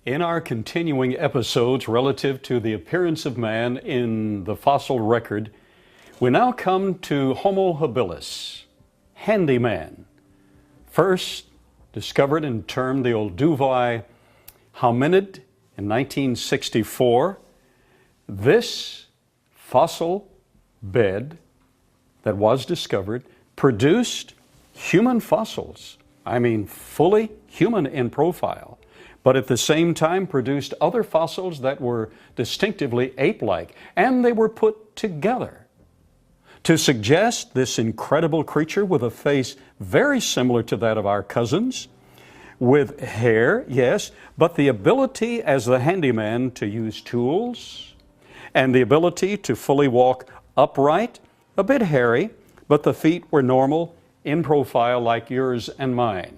In our continuing episodes relative to the appearance of man in the fossil record, we now come to Homo habilis, handyman, first discovered and termed the Olduvai hominid in 1964. This fossil bed that was discovered produced human fossils, fully human in profile, but at the same time produced other fossils that were distinctively ape-like, and they were put together to suggest this incredible creature with a face very similar to that of our cousins, with hair, yes, but the ability as the handyman to use tools, and the ability to fully walk upright, a bit hairy, but the feet were normal in profile like yours and mine.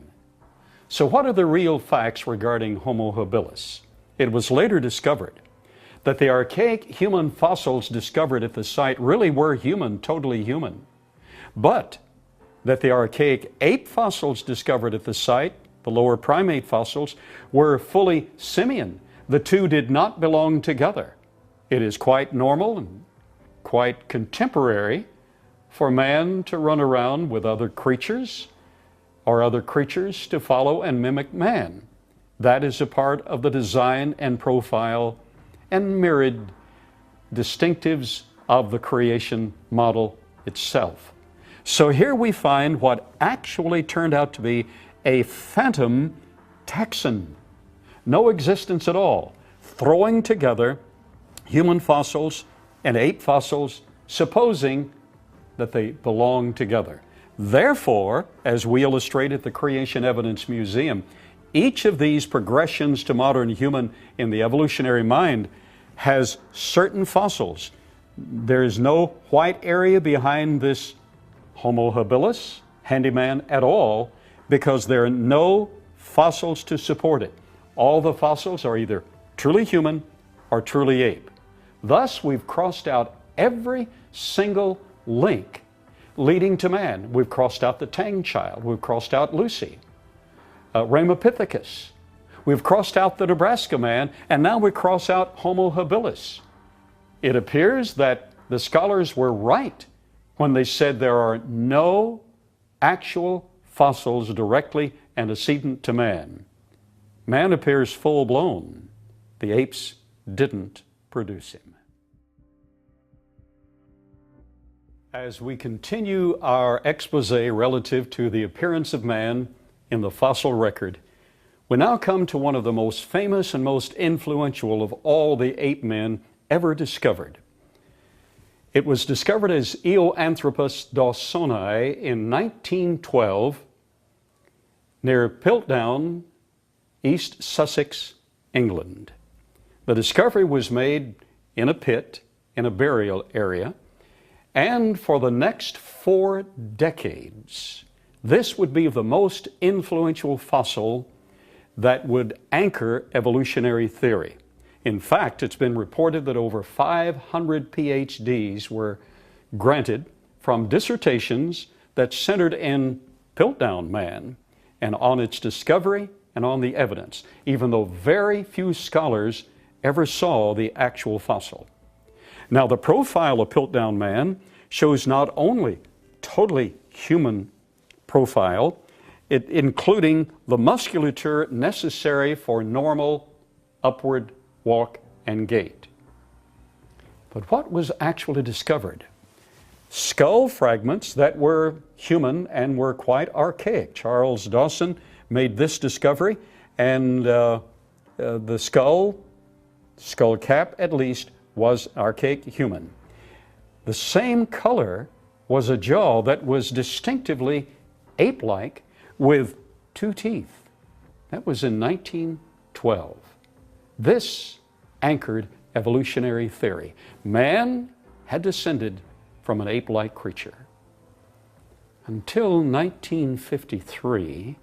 So what are the real facts regarding Homo habilis? It was later discovered that the archaic human fossils discovered at the site really were human, totally human, but that the archaic ape fossils discovered at the site, the lower primate fossils, were fully simian. The two did not belong together. It is quite normal and quite contemporary for man to run around with other creatures or other creatures to follow and mimic man. That is a part of the design and profile and myriad distinctives of the creation model itself. So here we find what actually turned out to be a phantom taxon, no existence at all, throwing together human fossils and ape fossils, supposing that they belong together. Therefore, as we illustrate at the Creation Evidence Museum, each of these progressions to modern human in the evolutionary mind has certain fossils. There is no white area behind this Homo habilis, handyman, at all, because there are no fossils to support it. All the fossils are either truly human or truly ape. Thus, we've crossed out every single link leading to man. We've crossed out the Tang child. We've crossed out Lucy, Ramapithecus. We've crossed out the Nebraska man, and now we cross out Homo habilis. It appears that the scholars were right when they said there are no actual fossils directly antecedent to man. Man appears full-blown. The apes didn't produce him. As we continue our expose relative to the appearance of man in the fossil record, we now come to one of the most famous and most influential of all the ape men ever discovered. It was discovered as Eoanthropus dawsoni in 1912 near Piltdown, East Sussex, England. The discovery was made in a pit in a burial area, and for the next 4 decades, this would be the most influential fossil that would anchor evolutionary theory. In fact, it's been reported that over 500 PhDs were granted from dissertations that centered in Piltdown man and on its discovery and on the evidence, even though very few scholars ever saw the actual fossil. Now, the profile of Piltdown man shows not only totally human profile, including the musculature necessary for normal upward walk and gait. But what was actually discovered? Skull fragments that were human and were quite archaic. Charles Dawson made this discovery, and the skull cap at least, was archaic human. The same color was a jaw that was distinctively ape-like with 2 teeth. That was in 1912. This anchored evolutionary theory. Man had descended from an ape-like creature. Until 1953,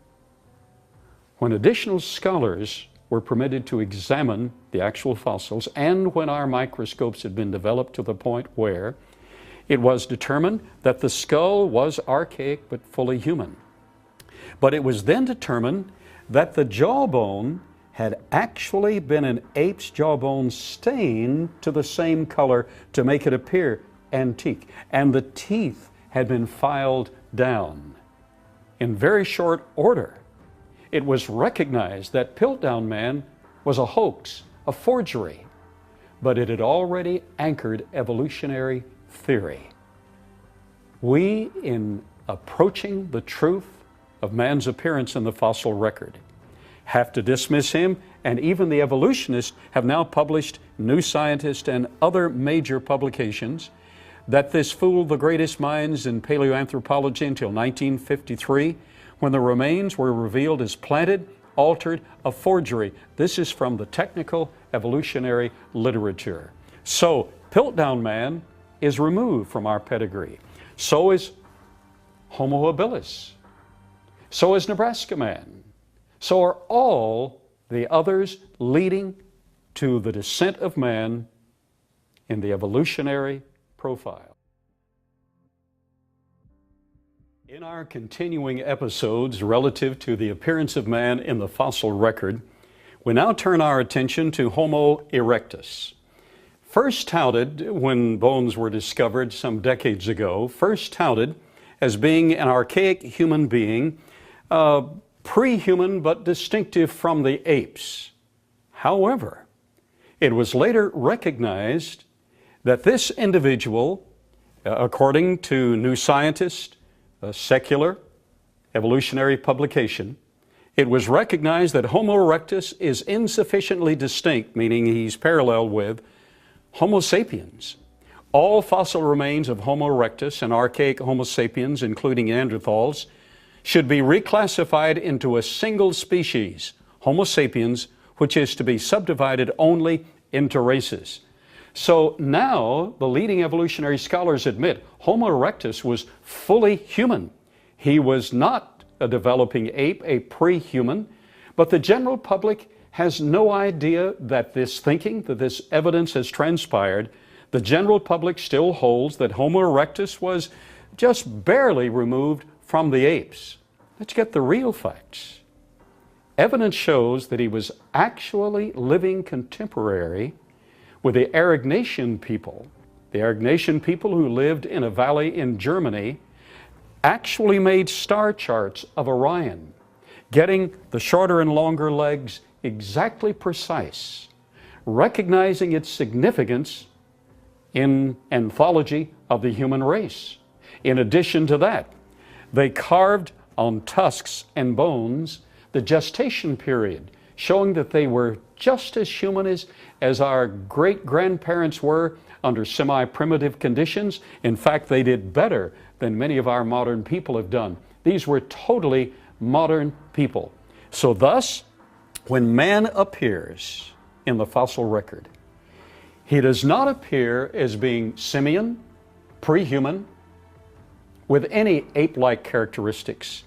when additional scholars were permitted to examine the actual fossils, and when our microscopes had been developed to the point where it was determined that the skull was archaic but fully human. But it was then determined that the jawbone had actually been an ape's jawbone stained to the same color to make it appear antique, and the teeth had been filed down. In very short order, it was recognized that Piltdown Man was a hoax, a forgery, but it had already anchored evolutionary theory. We, in approaching the truth of man's appearance in the fossil record, have to dismiss him, and even the evolutionists have now published, New Scientist and other major publications, that this fooled the greatest minds in paleoanthropology until 1953, when the remains were revealed as planted, altered, a forgery. This is from the technical evolutionary literature. So, Piltdown Man is removed from our pedigree. So is Homo habilis. So is Nebraska Man. So are all the others leading to the descent of man in the evolutionary profile. In our continuing episodes relative to the appearance of man in the fossil record, we now turn our attention to Homo erectus. First touted, when bones were discovered some decades ago, first touted as being an archaic human being, pre-human but distinctive from the apes. However, it was later recognized that this individual, according to New Scientist, a secular evolutionary publication, it was recognized that Homo erectus is insufficiently distinct, meaning he's parallel with Homo sapiens. All fossil remains of Homo erectus and archaic Homo sapiens, including Neanderthals, should be reclassified into a single species, Homo sapiens, which is to be subdivided only into races. So now the leading evolutionary scholars admit Homo erectus was fully human. He was not a developing ape, a pre-human, but the general public has no idea that this thinking, that this evidence has transpired. The general public still holds that Homo erectus was just barely removed from the apes. Let's get the real facts. Evidence shows that he was actually living contemporary with the Aurignacian people. The Aurignacian people who lived in a valley in Germany actually made star charts of Orion, getting the shorter and longer legs exactly precise, recognizing its significance in anthology of the human race. In addition to that, they carved on tusks and bones the gestation period, showing that they were just as human as our great-grandparents were under semi-primitive conditions. In fact, they did better than many of our modern people have done. These were totally modern people. So thus, when man appears in the fossil record, he does not appear as being simian, pre-human, with any ape-like characteristics.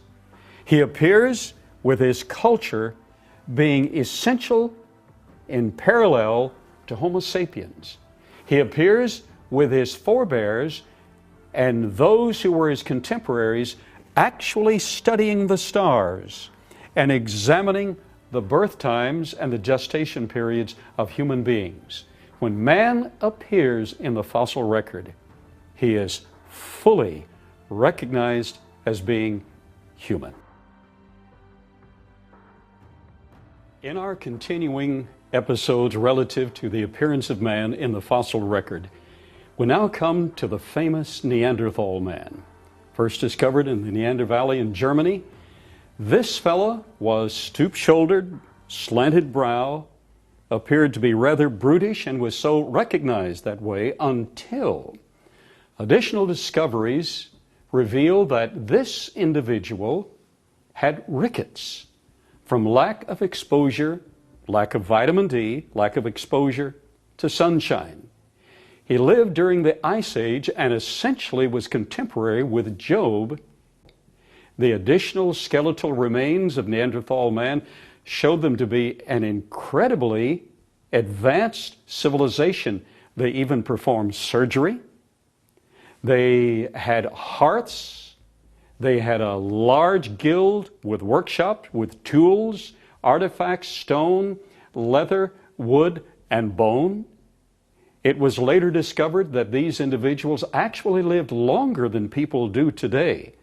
He appears with his culture being essential in parallel to Homo sapiens. He appears with his forebears and those who were his contemporaries actually studying the stars and examining the birth times and the gestation periods of human beings. When man appears in the fossil record, he is fully recognized as being human. In our continuing episodes relative to the appearance of man in the fossil record, we now come to the famous Neanderthal man. First discovered in the Neander Valley in Germany, this fella was stoop-shouldered, slanted brow, appeared to be rather brutish, and was so recognized that way until additional discoveries revealed that this individual had rickets from lack of exposure, lack of vitamin D, lack of exposure to sunshine. He lived during the Ice Age and essentially was contemporary with Job. The additional skeletal remains of Neanderthal man showed them to be an incredibly advanced civilization. They even performed surgery. They had hearths. They had a large guild with workshops, with tools, artifacts, stone, leather, wood, and bone. It was later discovered that these individuals actually lived longer than people do today.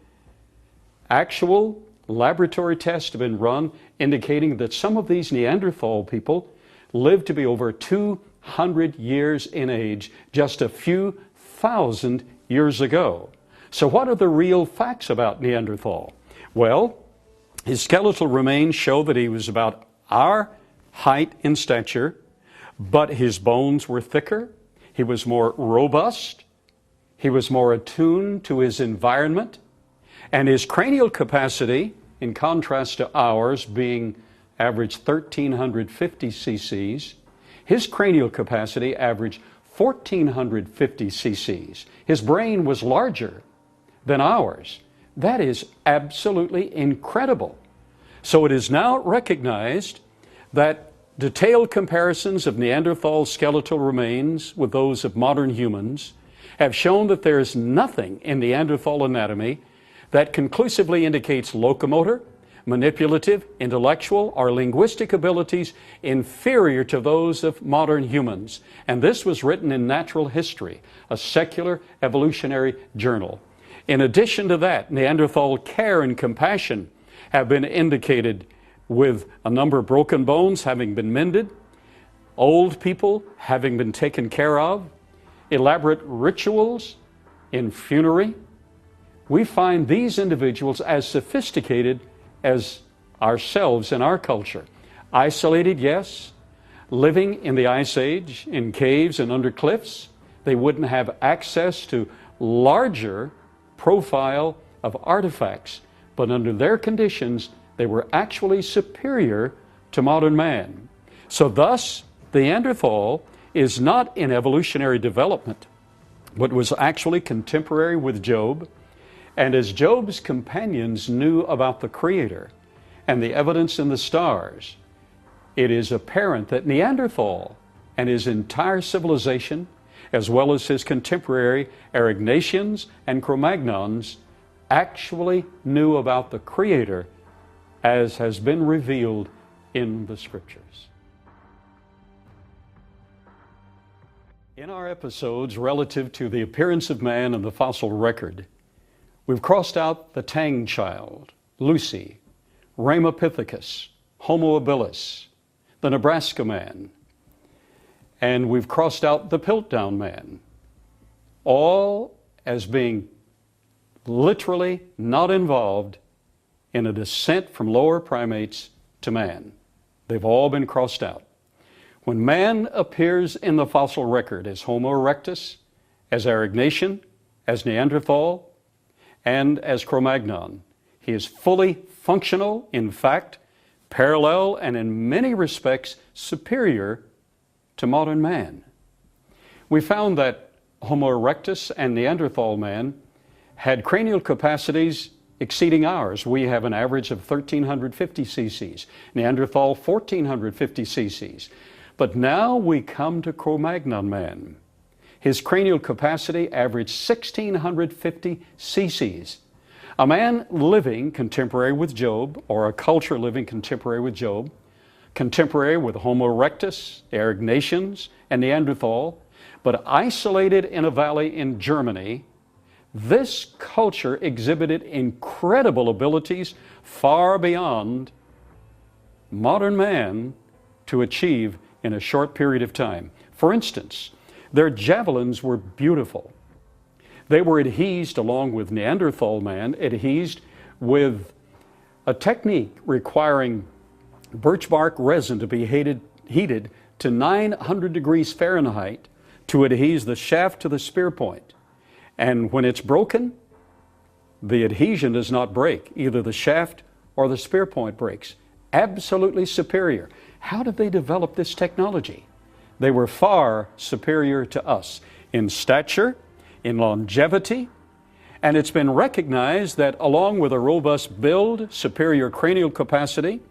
Actual laboratory tests have been run indicating that some of these Neanderthal people lived to be over 200 years in age just a few thousand years ago. So what are the real facts about Neanderthal? Well, his skeletal remains show that he was about our height in stature, but his bones were thicker, he was more robust, he was more attuned to his environment, and his cranial capacity, in contrast to ours being average 1,350 cc's, his cranial capacity averaged 1,450 cc's. His brain was larger than ours. That is absolutely incredible. So it is now recognized that detailed comparisons of Neanderthal skeletal remains with those of modern humans have shown that there is nothing in Neanderthal anatomy that conclusively indicates locomotor, manipulative, intellectual, or linguistic abilities inferior to those of modern humans. And this was written in Natural History, a secular evolutionary journal. In addition to that, Neanderthal care and compassion have been indicated with a number of broken bones having been mended, old people having been taken care of, elaborate rituals in funerary. We find these individuals as sophisticated as ourselves in our culture. Isolated, yes. Living in the Ice Age, in caves and under cliffs. They wouldn't have access to larger profile of artifacts, but under their conditions, they were actually superior to modern man. So thus, the Neanderthal is not in evolutionary development, but was actually contemporary with Job. And as Job's companions knew about the Creator and the evidence in the stars, it is apparent that Neanderthal and his entire civilization, as well as his contemporary Aurignacians and Cro-Magnons, actually knew about the Creator as has been revealed in the Scriptures. In our episodes relative to the appearance of man in the fossil record, we've crossed out the Tang child, Lucy, Ramapithecus, Homo habilis, the Nebraska man, and we've crossed out the Piltdown man, all as being literally not involved in a descent from lower primates to man. They've all been crossed out. When man appears in the fossil record as Homo erectus, as Aurignacian, as Neanderthal, and as Cro-Magnon, he is fully functional, in fact, parallel, and in many respects superior to modern man. We found that Homo erectus and Neanderthal man had cranial capacities exceeding ours. We have an average of 1,350 cc's, Neanderthal 1,450 cc's. But now we come to Cro-Magnon man. His cranial capacity averaged 1,650 cc's. A man living contemporary with Job, or a culture living contemporary with Job, contemporary with Homo erectus, Aurignacians, and Neanderthal, but isolated in a valley in Germany, this culture exhibited incredible abilities far beyond modern man to achieve in a short period of time. For instance, their javelins were beautiful. They were adhesed, along with Neanderthal man, adhesed with a technique requiring birch bark resin to be heated to 900 degrees Fahrenheit to adhese the shaft to the spear point. And when it's broken, the adhesion does not break. Either the shaft or the spear point breaks. Absolutely superior. How did they develop this technology? They were far superior to us in stature, in longevity, and it's been recognized that along with a robust build, superior cranial capacity,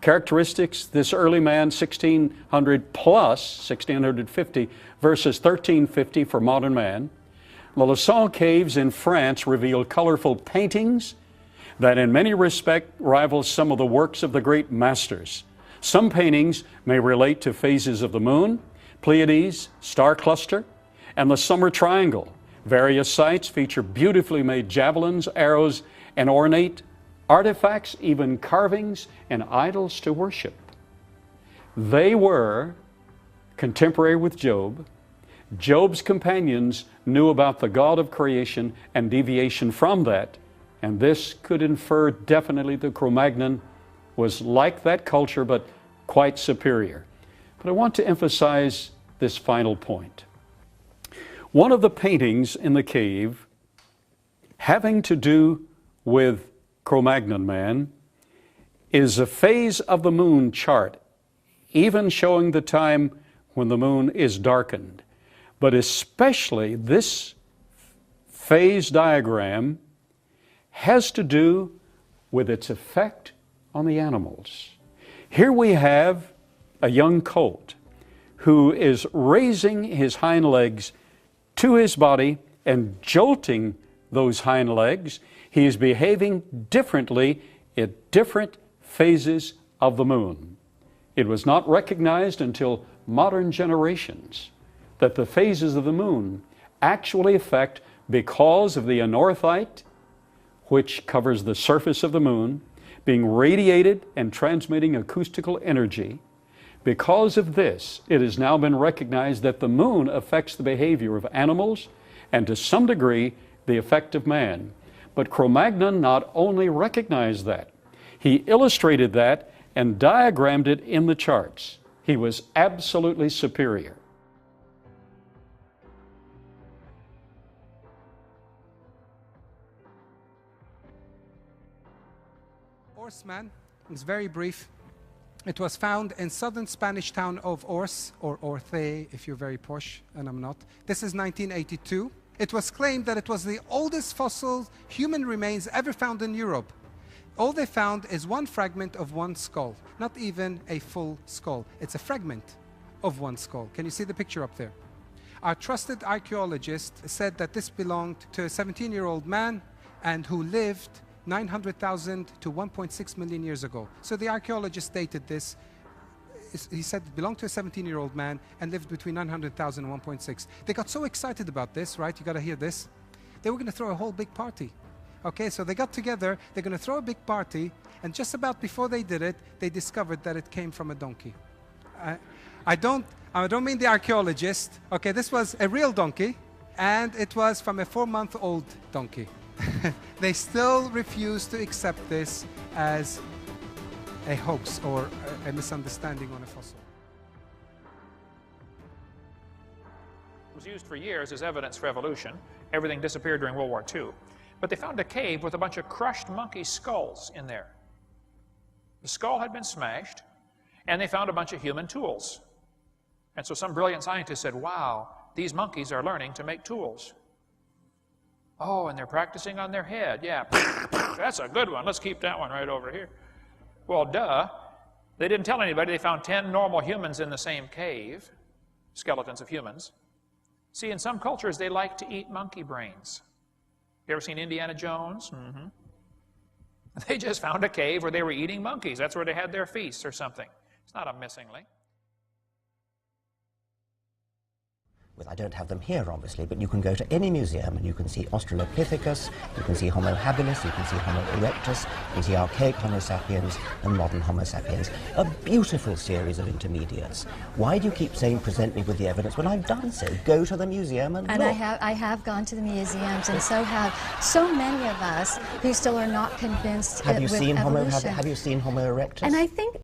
characteristics, this early man 1600 plus, 1650 versus 1350 for modern man. The Lausanne caves in France reveal colorful paintings that in many respects rival some of the works of the great masters. Some paintings may relate to phases of the moon, Pleiades, star cluster, and the summer triangle. Various sites feature beautifully made javelins, arrows, and ornate artifacts, even carvings and idols to worship. They were contemporary with Job. Job's companions knew about the God of creation and deviation from that, and this could infer definitely that Cro-Magnon was like that culture, but quite superior. But I want to emphasize this final point. One of the paintings in the cave having to do with Cro-Magnon man is a phase of the moon chart, even showing the time when the moon is darkened. But especially this phase diagram has to do with its effect on the animals. Here we have a young colt who is raising his hind legs to his body and jolting those hind legs. He is behaving differently at different phases of the moon. It was not recognized until modern generations that the phases of the moon actually affect, because of the anorthite, which covers the surface of the moon, being radiated and transmitting acoustical energy. Because of this, it has now been recognized that the moon affects the behavior of animals and to some degree the effect of man. But Cro-Magnon not only recognized that, he illustrated that and diagrammed it in the charts. He was absolutely superior. Horseman is very brief. It was found in southern Spanish town of Ors, or Orce if you're very posh, and I'm not. This is 1982. It was claimed that it was the oldest fossil human remains ever found in Europe. All they found is one fragment of one skull, not even a full skull. It's a fragment of one skull. Can you see the picture up there? Our trusted archaeologist said that this belonged to a 17-year-old man and who lived 900,000 to 1.6 million years ago. So the archaeologist dated this. He said it belonged to a 17-year-old man and lived between 900,000 and 1.6. They got so excited about this, right? You got to hear this. They were going to throw a whole big party. Okay, so they got together, they're going to throw a big party, and just about before they did it, they discovered that it came from a donkey. I don't mean the archaeologist. Okay, this was a real donkey, and it was from a 4-month-old donkey. They still refuse to accept this as a hoax or a misunderstanding on a fossil. It was used for years as evidence for evolution. Everything disappeared during World War II. But they found a cave with a bunch of crushed monkey skulls in there. The skull had been smashed, and they found a bunch of human tools. And so some brilliant scientist said, wow, these monkeys are learning to make tools. Oh, and they're practicing on their head. Yeah, that's a good one. Let's keep that one right over here. Well, duh. They didn't tell anybody. They found 10 normal humans in the same cave, skeletons of humans. See, in some cultures, they like to eat monkey brains. You ever seen Indiana Jones? Mm-hmm. They just found a cave where they were eating monkeys. That's where they had their feasts or something. It's not a missing link. Well, I don't have them here, obviously, but you can go to any museum and you can see Australopithecus, you can see Homo habilis, you can see Homo erectus, you can see archaic Homo sapiens and modern Homo sapiens. A beautiful series of intermediates. Why do you keep saying present me with the evidence when I've done so? Go to the museum and look. I have gone to the museums, and so have so many of us who still are not convinced Have you with seen evolution. Have you seen Homo erectus? And I think